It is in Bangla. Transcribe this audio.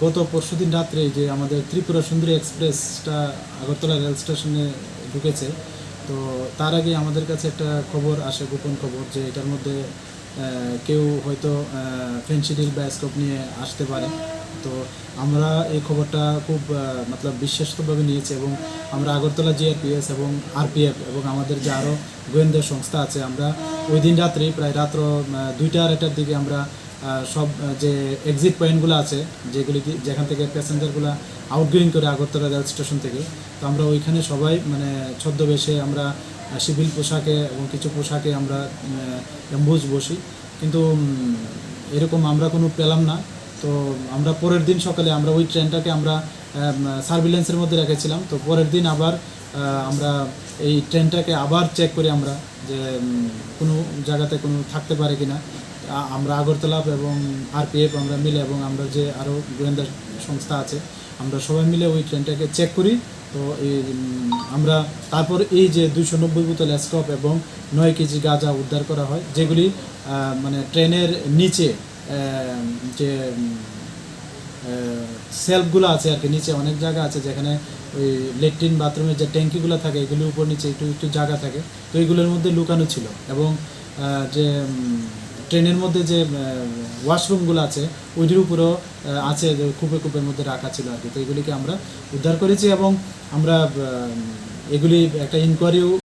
গত পরশুদিন রাত্রে যে আমাদের ত্রিপুরা সুন্দরী এক্সপ্রেসটা আগরতলা রেল স্টেশনে ঢুকেছে, তো তার আগে আমাদের কাছে একটা খবর আসে, গোপন খবর, যে এটার মধ্যে কেউ হয়তো ফেন্সিডিল বা স্কোপ নিয়ে আসতে পারে। তো আমরা এই খবরটা খুব মতলব বিশ্বাসভাবে নিয়েছি এবং আমরা আগরতলা জিআরপিএস এবং আরপিএফ এবং আমাদের যে আরও গোয়েন্দা সংস্থা আছে, আমরা ওই দিন রাত্রেই প্রায় রাত্র 2টা-2:30টার দিকে আমরা সব যে এক্সিট পয়েন্টগুলো আছে, যেখান থেকে প্যাসেঞ্জারগুলো আউটগোয়িং করে আগরতলা রেল স্টেশন থেকে, তো আমরা ওইখানে সবাই মানে ছদ্মবেশে আমরা সিভিল পোশাকে এবং কিছু পোশাকে আমরা অ্যাম্বুজ বসি, কিন্তু এরকম আমরা কোনো পেলাম না। তো আমরা পরের দিন সকালে আমরা ওই ট্রেনটাকে আমরা সার্ভিলেন্সের মধ্যে রেখেছিলাম। তো পরের দিন আবার আমরা এই ট্রেনটাকে আবার চেক করি আমরা, যে কোনো জায়গাতে কোনো থাকতে পারে কিনা। আমরা আগরতলা এবং আরপিএফ আমরা মিলে এবং আমরা যে আরও গোয়েন্দা সংস্থা আছে, আমরা সবাই মিলে ওই ট্রেনটাকে চেক করি। তো এই আমরা তারপর এই যে 290 বোতল স্কপ এবং 9 কেজি গাঁজা উদ্ধার করা হয়, যেগুলি মানে ট্রেনের নিচে যে সেলফগুলো আছে আর কি, নিচে অনেক জায়গা আছে যেখানে ওই লেট্রিন বাথরুমের যে ট্যাঙ্কিগুলো থাকে, এগুলির উপর নিচে একটু একটু জায়গা থাকে, তো এইগুলোর মধ্যে লুকানো ছিল। এবং যে ট্রেনের মধ্যে যে ওয়াশরুমগুলো আছে ওইটির উপরেও আছে, যে কূপে কূপের মধ্যে রাখা ছিল আর কি। তো এগুলিকে আমরা উদ্ধার করেছি এবং আমরা এগুলি একটা ইনকোয়ারিও